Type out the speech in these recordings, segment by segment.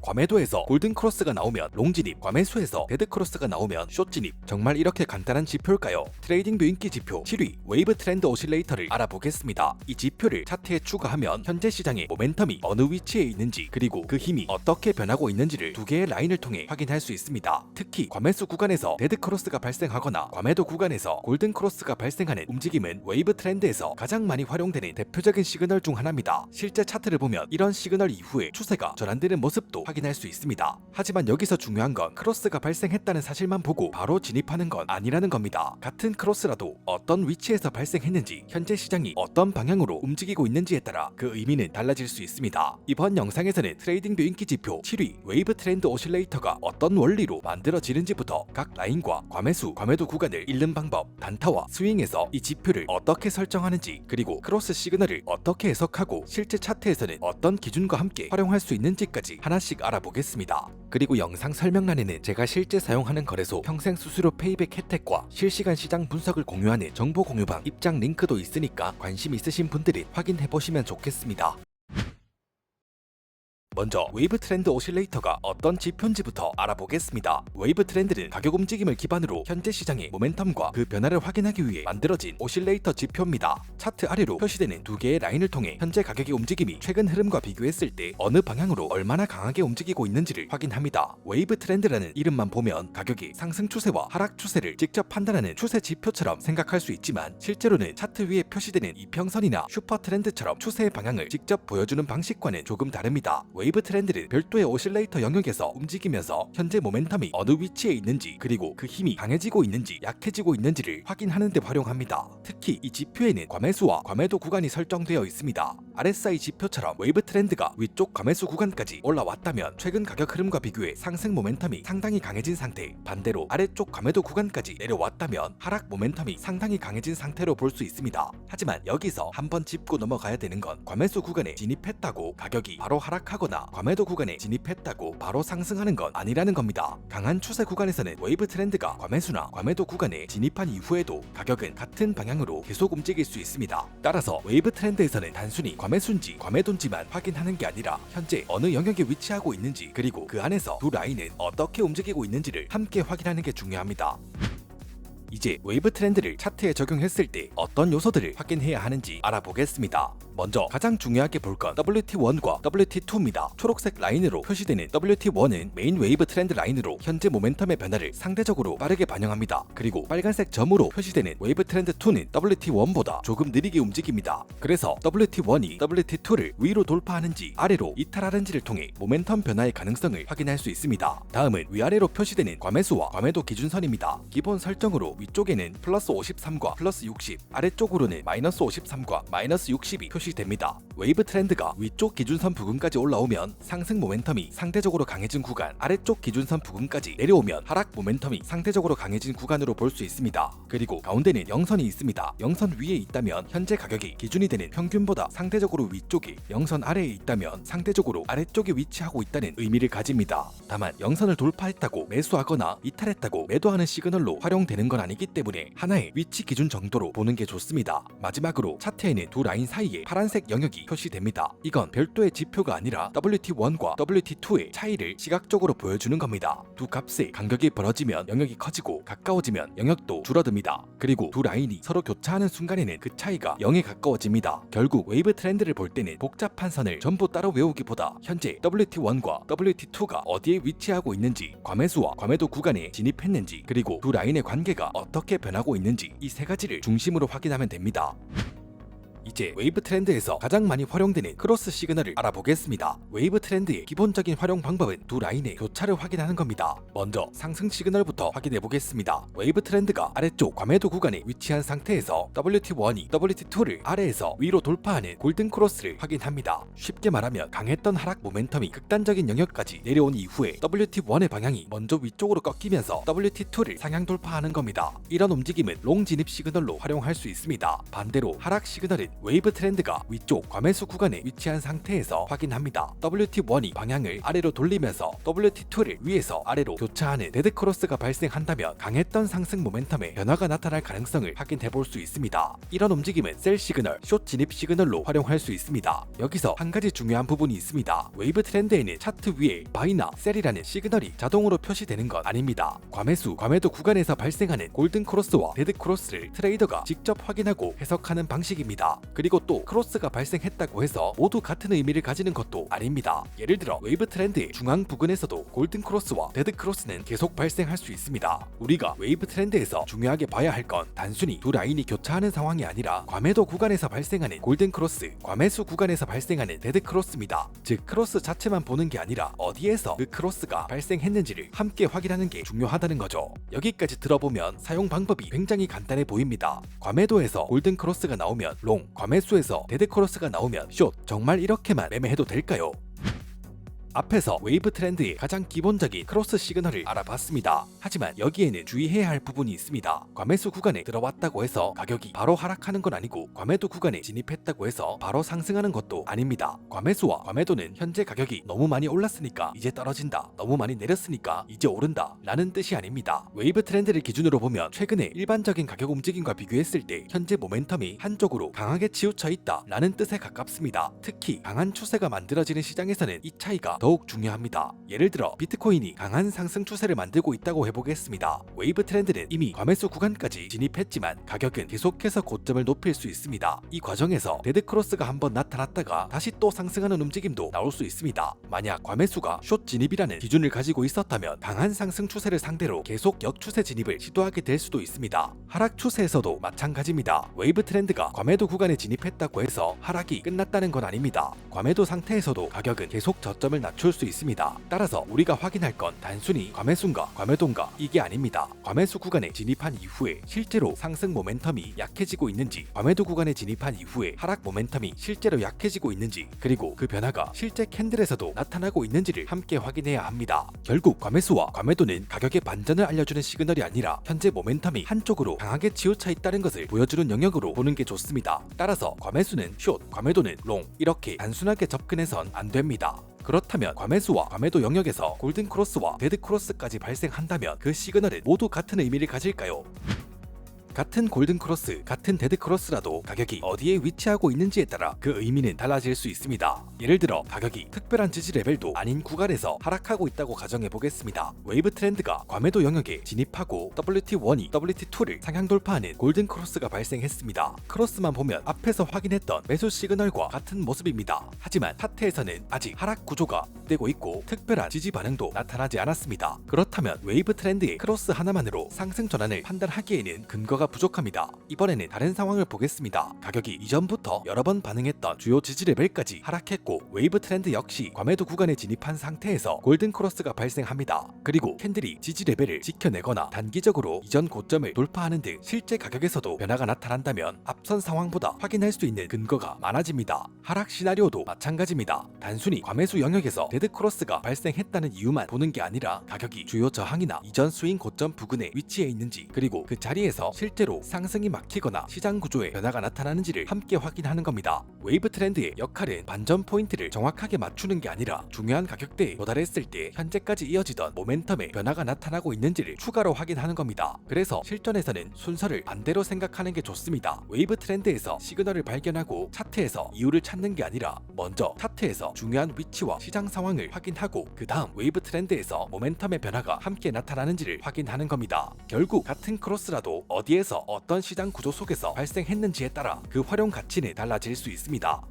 과매도에서 골든 크로스가 나오면 롱 진입, 과매수에서 데드 크로스가 나오면 숏 진입. 정말 이렇게 간단한 지표일까요? 트레이딩 뷰 인기 지표 7위 웨이브 트렌드 오실레이터를 알아보겠습니다. 이 지표를 차트에 추가하면 현재 시장의 모멘텀이 어느 위치에 있는지, 그리고 그 힘이 어떻게 변하고 있는지를 두 개의 라인을 통해 확인할 수 있습니다. 특히 과매수 구간에서 데드 크로스가 발생하거나 과매도 구간에서 골든 크로스가 발생하는 움직임은 웨이브 트렌드에서 가장 많이 활용되는 대표적인 시그널 중 하나입니다. 실제 차트를 보면 이런 시그널 이후에 추세가 전환되는 모습도 확인할 수 있습니다. 하지만 여기서 중요한 건 크로스가 발생했다는 사실만 보고 바로 진입하는 건 아니라는 겁니다. 같은 크로스라도 어떤 위치에서 발생했는지, 현재 시장이 어떤 방향으로 움직이고 있는지에 따라 그 의미는 달라질 수 있습니다. 이번 영상에서는 트레이딩 뷰 인기 지표 7위 웨이브 트렌드 오실레이터가 어떤 원리로 만들어지는지부터 각 라인과 과매수, 과매도 구간을 읽는 방법, 단타와 스윙에서 이 지표를 어떻게 설정하는지, 그리고 크로스 시그널을 어떻게 해석하고 실제 차트에서는 어떤 기준과 함께 활용할 수 있는지까지 하나씩 알아보겠습니다. 그리고 영상 설명란에는 제가 실제 사용하는 거래소 평생 수수료 페이백 혜택과 실시간 시장 분석을 공유하는 정보 공유방 입장 링크도 있으니까 관심 있으신 분들은 확인해보시면 좋겠습니다. 먼저 웨이브 트렌드 오실레이터가 어떤 지표인지부터 알아보겠습니다. 웨이브 트렌드는 가격 움직임을 기반으로 현재 시장의 모멘텀과 그 변화를 확인하기 위해 만들어진 오실레이터 지표입니다. 차트 아래로 표시되는 두 개의 라인을 통해 현재 가격의 움직임이 최근 흐름과 비교했을 때 어느 방향으로 얼마나 강하게 움직이고 있는지를 확인합니다. 웨이브 트렌드라는 이름만 보면 가격의 상승 추세와 하락 추세를 직접 판단하는 추세 지표처럼 생각할 수 있지만, 실제로는 차트 위에 표시되는 이평선이나 슈퍼 트렌드처럼 추세의 방향을 직접 보여주는 방식과는 조금 다릅니다. 웨이브 트렌드는 별도의 오실레이터 영역에서 움직이면서 현재 모멘텀이 어느 위치에 있는지, 그리고 그 힘이 강해지고 있는지 약해지고 있는지를 확인하는 데 활용합니다. 특히 이 지표에는 과매수와 과매도 구간이 설정되어 있습니다. RSI 지표처럼 웨이브 트렌드가 위쪽 과매수 구간까지 올라왔다면 최근 가격 흐름과 비교해 상승 모멘텀이 상당히 강해진 상태, 반대로 아래쪽 과매도 구간까지 내려왔다면 하락 모멘텀이 상당히 강해진 상태로 볼 수 있습니다. 하지만 여기서 한번 짚고 넘어가야 되는 건 과매수 구간에 진입했다고 가격이 바로 하락하거나 과매도 구간에 진입했다고 바로 상승하는 건 아니라는 겁니다. 강한 추세 구간에서는 웨이브 트렌드가 과매수나 과매도 구간에 진입한 이후에도 가격은 같은 방향으로 계속 움직일 수 있습니다. 따라서 웨이브 트렌드에서는 단순히 과매수인지 과매도인지만 확인하는 게 아니라 현재 어느 영역에 위치하고 있는지, 그리고 그 안에서 두 라인은 어떻게 움직이고 있는지를 함께 확인하는 게 중요합니다. 이제 웨이브 트렌드를 차트에 적용했을 때 어떤 요소들을 확인해야 하는지 알아보겠습니다. 먼저 가장 중요하게 볼 건 WT1과 WT2입니다. 초록색 라인으로 표시되는 WT1은 메인 웨이브 트렌드 라인으로 현재 모멘텀의 변화를 상대적으로 빠르게 반영합니다. 그리고 빨간색 점으로 표시되는 웨이브 트렌드 2는 WT1보다 조금 느리게 움직입니다. 그래서 WT1이 WT2를 위로 돌파하는지 아래로 이탈하는지를 통해 모멘텀 변화의 가능성을 확인할 수 있습니다. 다음은 위아래로 표시되는 과매수와 과매도 기준선입니다. 기본 설정으로 위쪽에는 플러스 53과 플러스 60, 아래쪽으로는 마이너스 53과 마이너스 60이 표시됩니다. 웨이브 트렌드가 위쪽 기준선 부근까지 올라오면 상승 모멘텀이 상대적으로 강해진 구간, 아래쪽 기준선 부근까지 내려오면 하락 모멘텀이 상대적으로 강해진 구간으로 볼 수 있습니다. 그리고 가운데는 영선이 있습니다. 영선 위에 있다면 현재 가격이 기준이 되는 평균보다 상대적으로 위쪽에, 영선 아래에 있다면 상대적으로 아래쪽에 위치하고 있다는 의미를 가집니다. 다만 영선을 돌파했다고 매수하거나 이탈했다고 매도하는 시그널로 활용되는 건 아니기 때문에 하나의 위치 기준 정도로 보는 게 좋습니다. 마지막으로 차트에는 두 라인 사이에 파란색 영역이 표시됩니다. 이건 별도의 지표가 아니라 WT1과 WT2의 차이를 시각적으로 보여주는 겁니다. 두 값의 간격이 벌어지면 영역이 커지고 가까워지면 영역도 줄어듭니다. 그리고 두 라인이 서로 교차하는 순간에는 그 차이가 0에 가까워집니다. 결국 웨이브 트렌드를 볼 때는 복잡한 선을 전부 따로 외우기보다 현재 WT1과 WT2가 어디에 위치하고 있는지, 과매수와 과매도 구간에 진입했는지, 그리고 두 라인의 관계가 어떻게 변하고 있는지, 이 세 가지를 중심으로 확인하면 됩니다. 이제 웨이브 트렌드에서 가장 많이 활용되는 크로스 시그널을 알아보겠습니다. 웨이브 트렌드의 기본적인 활용 방법은 두 라인의 교차를 확인하는 겁니다. 먼저 상승 시그널부터 확인해 보겠습니다. 웨이브 트렌드가 아래쪽 과매도 구간에 위치한 상태에서 WT1이 WT2를 아래에서 위로 돌파하는 골든 크로스를 확인합니다. 쉽게 말하면 강했던 하락 모멘텀이 극단적인 영역까지 내려온 이후에 WT1의 방향이 먼저 위쪽으로 꺾이면서 WT2를 상향 돌파하는 겁니다. 이런 움직임은 롱 진입 시그널로 활용할 수 있습니다. 반대로 하락 시그널은 웨이브 트렌드가 위쪽 과매수 구간에 위치한 상태에서 확인합니다. WT1이 방향을 아래로 돌리면서 WT2를 위에서 아래로 교차하는 데드크로스가 발생한다면 강했던 상승 모멘텀에 변화가 나타날 가능성을 확인해 볼 수 있습니다. 이런 움직임은 셀 시그널, 숏 진입 시그널로 활용할 수 있습니다. 여기서 한 가지 중요한 부분이 있습니다. 웨이브 트렌드에는 차트 위에 바이나 셀이라는 시그널이 자동으로 표시되는 건 아닙니다. 과매수, 과매도 구간에서 발생하는 골든 크로스와 데드 크로스를 트레이더가 직접 확인하고 해석하는 방식입니다. 그리고 또 크로스가 발생했다고 해서 모두 같은 의미를 가지는 것도 아닙니다. 예를 들어 웨이브 트렌드의 중앙 부근에서도 골든 크로스와 데드 크로스는 계속 발생할 수 있습니다. 우리가 웨이브 트렌드에서 중요하게 봐야 할 건 단순히 두 라인이 교차하는 상황이 아니라 과매도 구간에서 발생하는 골든 크로스, 과매수 구간에서 발생하는 데드 크로스입니다. 즉 크로스 자체만 보는 게 아니라 어디에서 그 크로스가 발생했는지를 함께 확인하는 게 중요하다는 거죠. 여기까지 들어보면 사용 방법이 굉장히 간단해 보입니다. 과매도에서 골든 크로스가 나오면 롱, 과매수에서 데드 크로스가 나오면 숏. 정말 이렇게만 매매해도 될까요? 앞에서 웨이브 트렌드의 가장 기본적인 크로스 시그널을 알아봤습니다. 하지만 여기에는 주의해야 할 부분이 있습니다. 과매수 구간에 들어왔다고 해서 가격이 바로 하락하는 건 아니고 과매도 구간에 진입했다고 해서 바로 상승하는 것도 아닙니다. 과매수와 과매도는 현재 가격이 너무 많이 올랐으니까 이제 떨어진다, 너무 많이 내렸으니까 이제 오른다 라는 뜻이 아닙니다. 웨이브 트렌드를 기준으로 보면 최근에 일반적인 가격 움직임과 비교했을 때 현재 모멘텀이 한쪽으로 강하게 치우쳐 있다 라는 뜻에 가깝습니다. 특히 강한 추세가 만들어지는 시장에서는 이 차이가 더욱 중요합니다. 예를 들어 비트코인이 강한 상승 추세를 만들고 있다고 해보겠습니다. 웨이브 트렌드는 이미 과매수 구간까지 진입했지만 가격은 계속해서 고점을 높일 수 있습니다. 이 과정에서 데드크로스가 한번 나타났다가 다시 또 상승하는 움직임도 나올 수 있습니다. 만약 과매수가 숏 진입이라는 기준을 가지고 있었다면 강한 상승 추세를 상대로 계속 역추세 진입을 시도하게 될 수도 있습니다. 하락 추세에서도 마찬가지입니다. 웨이브 트렌드가 과매도 구간에 진입했다고 해서 하락이 끝났다는 건 아닙니다. 과매도 상태에서도 가격은 계속 저점을 낮출 수 있습니다. 따라서 우리가 확인할 건 단순히 과매수인가 과매도인가 이게 아닙니다. 과매수 구간에 진입한 이후에 실제로 상승 모멘텀이 약해지고 있는지, 과매도 구간에 진입한 이후에 하락 모멘텀이 실제로 약해지고 있는지, 그리고 그 변화가 실제 캔들에서도 나타나고 있는지를 함께 확인해야 합니다. 결국 과매수와 과매도는 가격의 반전을 알려주는 시그널이 아니라 현재 모멘텀이 한쪽으로 강하게 치우쳐 있다는 것을 보여주는 영역으로 보는 게 좋습니다. 따라서 과매수는 숏, 과매도는 롱 이렇게 단순하게 접근해선 안 됩니다. 그렇다면 과매수와 과매도 영역에서 골든 크로스와 데드 크로스까지 발생한다면 그 시그널은 모두 같은 의미를 가질까요? 같은 골든 크로스, 같은 데드 크로스라도 가격이 어디에 위치하고 있는지에 따라 그 의미는 달라질 수 있습니다. 예를 들어 가격이 특별한 지지 레벨도 아닌 구간에서 하락하고 있다고 가정해 보겠습니다. 웨이브 트렌드가 과매도 영역에 진입하고 WT1이 WT2를 상향 돌파하는 골든 크로스가 발생했습니다. 크로스만 보면 앞에서 확인했던 매수 시그널과 같은 모습입니다. 하지만 차트에서는 아직 하락 구조가 되고 있고 특별한 지지 반응도 나타나지 않았습니다. 그렇다면 웨이브 트렌드의 크로스 하나만으로 상승 전환을 판단하기에는 근거가 부족합니다. 이번에는 다른 상황을 보겠습니다. 가격이 이전부터 여러 번 반응했던 주요 지지 레벨까지 하락했고 웨이브 트렌드 역시 과매도 구간에 진입한 상태에서 골든 크로스가 발생합니다. 그리고 캔들이 지지 레벨을 지켜내거나 단기적으로 이전 고점을 돌파하는 등 실제 가격에서도 변화가 나타난다면 앞선 상황보다 확인할 수 있는 근거가 많아집니다. 하락 시나리오도 마찬가지입니다. 단순히 과매수 영역에서 데드 크로스가 발생했다는 이유만 보는 게 아니라 가격이 주요 저항이나 이전 스윙 고점 부근에 위치해 있는지, 그리고 그 자리에서 실제로 상승이 막히거나 시장 구조에 변화가 나타나는지를 함께 확인하는 겁니다. 웨이브 트렌드의 역할은 반전 포인트를 정확하게 맞추는 게 아니라 중요한 가격대에 도달했을 때 현재까지 이어지던 모멘텀의 변화가 나타나고 있는지를 추가로 확인하는 겁니다. 그래서 실전에서는 순서를 반대로 생각하는 게 좋습니다. 웨이브 트렌드에서 시그널을 발견하고 차트에서 이유를 찾는 게 아니라 먼저 차트에서 중요한 위치와 시장 상황을 확인하고 그 다음 웨이브 트렌드에서 모멘텀의 변화가 함께 나타나는지를 확인하는 겁니다. 결국 같은 크로스라도 어디에서 어떤 시장 구조 속에서 발생했는지에 따라 그 활용 가치는 달라질 수 있습니다.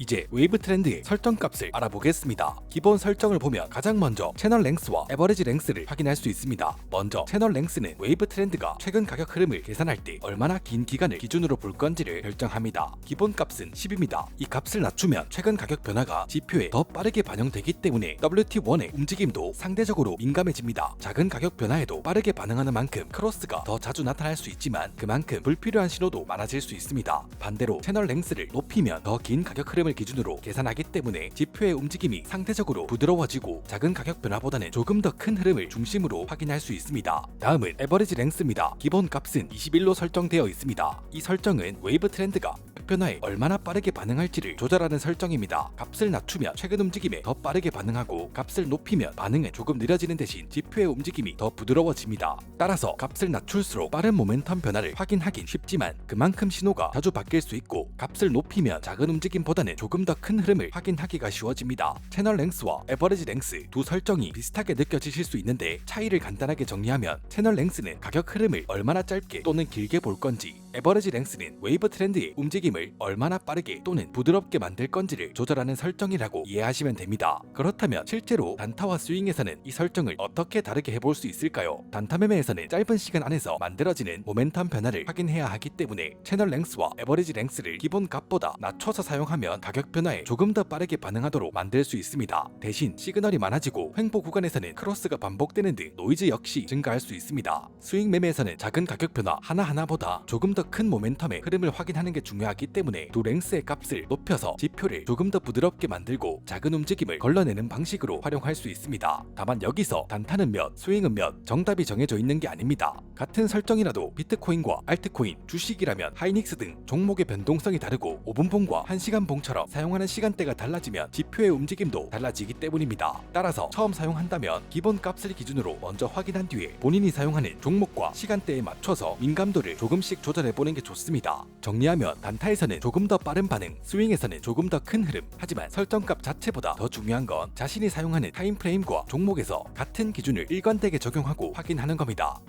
이제 웨이브 트렌드의 설정값을 알아보겠습니다. 기본 설정을 보면 가장 먼저 채널 랭스와 에버리지 랭스를 확인할 수 있습니다. 먼저 채널 랭스는 웨이브 트렌드가 최근 가격 흐름을 계산할 때 얼마나 긴 기간을 기준으로 볼 건지를 결정합니다. 기본 값은 10입니다. 이 값을 낮추면 최근 가격 변화가 지표에 더 빠르게 반영되기 때문에 WT1의 움직임도 상대적으로 민감해집니다. 작은 가격 변화에도 빠르게 반응하는 만큼 크로스가 더 자주 나타날 수 있지만 그만큼 불필요한 신호도 많아질 수 있습니다. 반대로 채널 랭스를 높이면 더 긴 가격 흐름을 기준으로 계산하기 때문에 지표의 움직임이 상대적으로 부드러워지고 작은 가격 변화보다는 조금 더 큰 흐름을 중심으로 확인할 수 있습니다. 다음은 에버리지 랭스입니다. 기본 값은 21로 설정되어 있습니다. 이 설정은 웨이브 트렌드가 변화에 얼마나 빠르게 반응할지를 조절하는 설정입니다. 값을 낮추면 최근 움직임에 더 빠르게 반응하고 값을 높이면 반응은 조금 느려지는 대신 지표의 움직임이 더 부드러워집니다. 따라서 값을 낮출수록 빠른 모멘텀 변화를 확인하긴 쉽지만 그만큼 신호가 자주 바뀔 수 있고 값을 높이면 작은 움직임보다는 조금 더 큰 흐름을 확인하기가 쉬워집니다. 채널 랭스와 에버리지 랭스 두 설정이 비슷하게 느껴지실 수 있는데 차이를 간단하게 정리하면 채널 랭스는 가격 흐름을 얼마나 짧게 또는 길게 볼 건지, 에버리지 랭스는 웨이브 트렌드의 움직임을 얼마나 빠르게 또는 부드럽게 만들 건지를 조절하는 설정이라고 이해하시면 됩니다. 그렇다면 실제로 단타와 스윙에서는 이 설정을 어떻게 다르게 해볼 수 있을까요? 단타 매매에서는 짧은 시간 안에서 만들어지는 모멘텀 변화를 확인해야 하기 때문에 채널 랭스와 에버리지 랭스를 기본 값보다 낮춰서 사용하면 가격 변화에 조금 더 빠르게 반응하도록 만들 수 있습니다. 대신 시그널이 많아지고 횡보 구간에서는 크로스가 반복되는 등 노이즈 역시 증가할 수 있습니다. 스윙 매매에서는 작은 가격 변화 하나하나보다 조금 더 큰 모멘텀의 흐름을 확인하는 게 중요하기 때문에 두 랭스의 값을 높여서 지표를 조금 더 부드럽게 만들고 작은 움직임을 걸러내는 방식으로 활용할 수 있습니다. 다만 여기서 단타는 몇, 스윙은 몇 정답이 정해져 있는 게 아닙니다. 같은 설정이라도 비트코인과 알트코인, 주식이라면 하이닉스 등 종목의 변동성이 다르고 5분봉과 1시간 봉처럼 사용하는 시간대가 달라지면 지표의 움직임도 달라지기 때문입니다. 따라서 처음 사용한다면 기본 값을 기준으로 먼저 확인한 뒤에 본인이 사용하는 종목과 시간대에 맞춰서 민감도를 조금씩 조절해보는 게 좋습니다. 정리하면 단타에서는 조금 더 빠른 반응, 스윙에서는 조금 더 큰 흐름, 하지만 설정값 자체보다 더 중요한 건 자신이 사용하는 타임프레임과 종목에서 같은 기준을 일관되게 적용하고 확인하는 겁니다.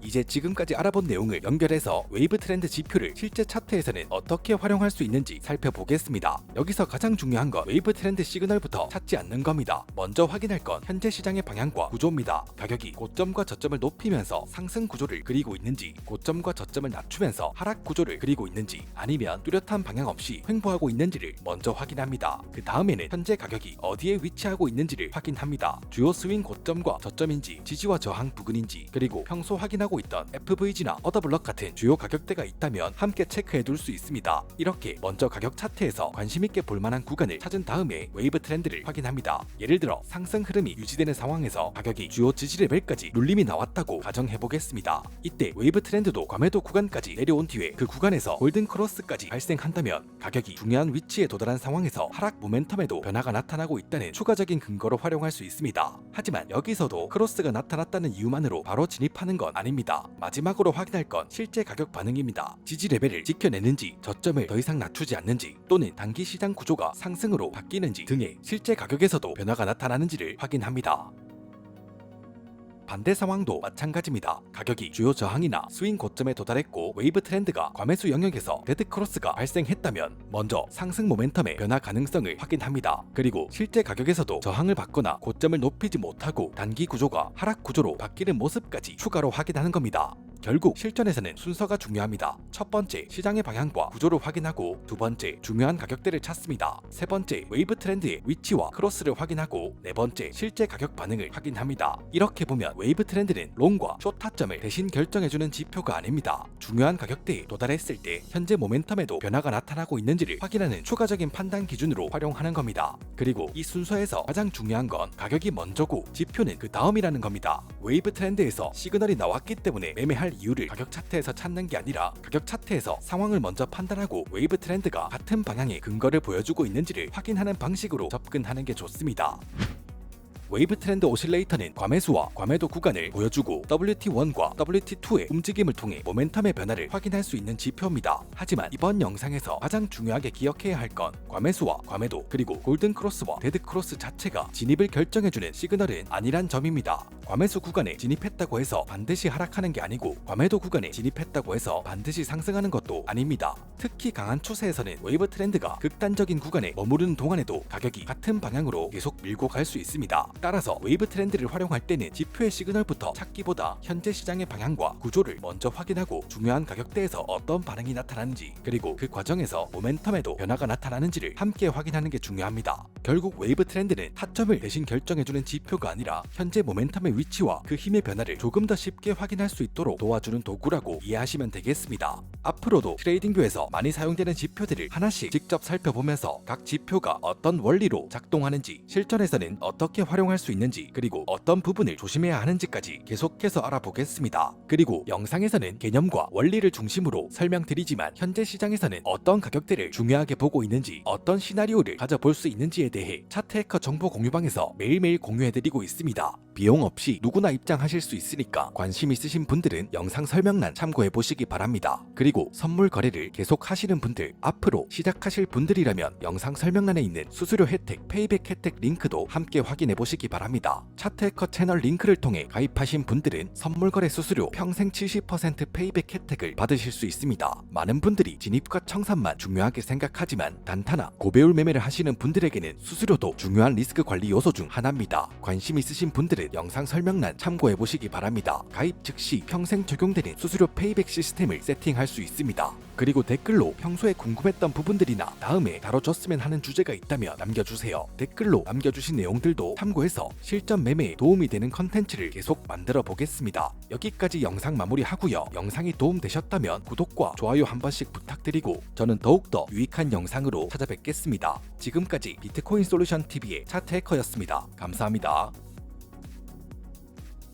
이제 지금까지 알아본 내용을 연결해서 웨이브 트렌드 지표를 실제 차트에서는 어떻게 활용할 수 있는지 살펴보겠습니다. 여기서 가장 중요한 건 웨이브 트렌드 시그널부터 찾지 않는 겁니다. 먼저 확인할 건 현재 시장의 방향과 구조입니다. 가격이 고점과 저점을 높이면서 상승 구조를 그리고 있는지, 고점과 저점을 낮추면서 하락 구조를 그리고 있는지, 아니면 뚜렷한 방향 없이 횡보하고 있는지를 먼저 확인합니다. 그 다음에는 현재 가격이 어디에 위치하고 있는지를 확인합니다. 주요 스윙 고점과 저점인지, 지지와 저항 부근인지, 그리고 평소 확인하고 있던 FVG나 어더블럭 같은 주요 가격대가 있다면 함께 체크해둘 수 있습니다. 이렇게 먼저 가격 차트에서 관심있게 볼만한 구간을 찾은 다음에 웨이브 트렌드를 확인합니다. 예를 들어 상승 흐름이 유지되는 상황에서 가격이 주요 지지 레벨까지 눌림이 나왔다고 가정해보겠습니다. 이때 웨이브 트렌드도 과매도 구간까지 내려온 뒤에 그 구간에서 골든 크로스까지 발생한다면 가격이 중요한 위치에 도달한 상황에서 하락 모멘텀에도 변화가 나타나고 있다는 추가적인 근거로 활용할 수 있습니다. 하지만 여기서도 크로스가 나타났다는 이유만으로 바로 진입하는 건 아닙니다. 마지막으로 확인할 건 실제 가격 반응입니다. 지지 레벨을 지켜내는지, 저점을 더 이상 낮추지 않는지, 또는 단기 시장 구조가 상승으로 바뀌는지 등의 실제 가격에서도 변화가 나타나는지를 확인합니다. 반대 상황도 마찬가지입니다. 가격이 주요 저항이나 스윙 고점에 도달했고 웨이브 트렌드가 과매수 영역에서 데드 크로스가 발생했다면 먼저 상승 모멘텀의 변화 가능성을 확인합니다. 그리고 실제 가격에서도 저항을 받거나 고점을 높이지 못하고 단기 구조가 하락 구조로 바뀌는 모습까지 추가로 확인하는 겁니다. 결국 실전에서는 순서가 중요합니다. 첫 번째, 시장의 방향과 구조를 확인하고, 두 번째, 중요한 가격대를 찾습니다. 세 번째, 웨이브 트렌드의 위치와 크로스를 확인하고, 네 번째, 실제 가격 반응을 확인합니다. 이렇게 보면 웨이브 트렌드는 롱과 숏 타점을 대신 결정해주는 지표가 아닙니다. 중요한 가격대에 도달했을 때 현재 모멘텀에도 변화가 나타나고 있는지를 확인하는 추가적인 판단 기준으로 활용하는 겁니다. 그리고 이 순서에서 가장 중요한 건 가격이 먼저고 지표는 그 다음이라는 겁니다. 웨이브 트렌드에서 시그널이 나왔기 때문에 매매할 이유를 가격 차트에서 찾는 게 아니라 가격 차트에서 상황을 먼저 판단하고 웨이브 트렌드가 같은 방향의 근거를 보여주고 있는지를 확인하는 방식으로 접근하는 게 좋습니다. 웨이브 트렌드 오실레이터는 과매수와 과매도 구간을 보여주고 WT1과 WT2의 움직임을 통해 모멘텀의 변화를 확인할 수 있는 지표입니다. 하지만 이번 영상에서 가장 중요하게 기억해야 할 건 과매수와 과매도 그리고 골든 크로스와 데드 크로스 자체가 진입을 결정해주는 시그널은 아니란 점입니다. 과매수 구간에 진입했다고 해서 반드시 하락하는 게 아니고 과매도 구간에 진입했다고 해서 반드시 상승하는 것도 아닙니다. 특히 강한 추세에서는 웨이브 트렌드가 극단적인 구간에 머무르는 동안에도 가격이 같은 방향으로 계속 밀고 갈 수 있습니다. 따라서 웨이브 트렌드를 활용할 때는 지표의 시그널부터 찾기보다 현재 시장의 방향과 구조를 먼저 확인하고 중요한 가격대에서 어떤 반응이 나타나는지 그리고 그 과정에서 모멘텀에도 변화가 나타나는지를 함께 확인하는 게 중요합니다. 결국 웨이브 트렌드는 타점을 대신 결정해주는 지표가 아니라 현재 모멘텀의 위치와 그 힘의 변화를 조금 더 쉽게 확인할 수 있도록 도와주는 도구라고 이해하시면 되겠습니다. 앞으로도 트레이딩교에서 많이 사용되는 지표들을 하나씩 직접 살펴보면서 각 지표가 어떤 원리로 작동하는지 실전에서는 어떻게 활용할 사용할 수 있는지, 그리고 어떤 부분을 조심해야 하는지까지 계속해서 알아보겠습니다. 그리고 영상에서는 개념과 원리를 중심으로 설명드리지만 현재 시장에서는 어떤 가격대를 중요하게 보고 있는지, 어떤 시나리오를 가져볼 수 있는지에 대해 차트해커 정보 공유방에서 매일매일 공유해드리고 있습니다. 비용 없이 누구나 입장하실 수 있으니까 관심 있으신 분들은 영상 설명란 참고해보시기 바랍니다. 그리고 선물 거래를 계속 하시는 분들, 앞으로 시작하실 분들이라면 영상 설명란에 있는 수수료 혜택, 페이백 혜택 링크도 함께 확인해보시기 바랍니다. 차트해커 채널 링크를 통해 가입하신 분들은 선물 거래 수수료 평생 70% 페이백 혜택을 받으실 수 있습니다. 많은 분들이 진입과 청산만 중요하게 생각하지만 단타나 고배율 매매를 하시는 분들에게는 수수료도 중요한 리스크 관리 요소 중 하나입니다. 관심 있으신 분들은 영상 설명란 참고해보시기 바랍니다. 가입 즉시 평생 적용되는 수수료 페이백 시스템을 세팅할 수 있습니다. 그리고 댓글로 평소에 궁금했던 부분들이나 다음에 다뤄줬으면 하는 주제가 있다면 남겨주세요. 댓글로 남겨주신 내용들도 참고해서 실전 매매에 도움이 되는 컨텐츠를 계속 만들어 보겠습니다. 여기까지 영상 마무리하고요. 영상이 도움되셨다면 구독과 좋아요 한 번씩 부탁드리고 저는 더욱더 유익한 영상으로 찾아뵙겠습니다. 지금까지 비트코인 솔루션 TV의 차트해커였습니다. 감사합니다.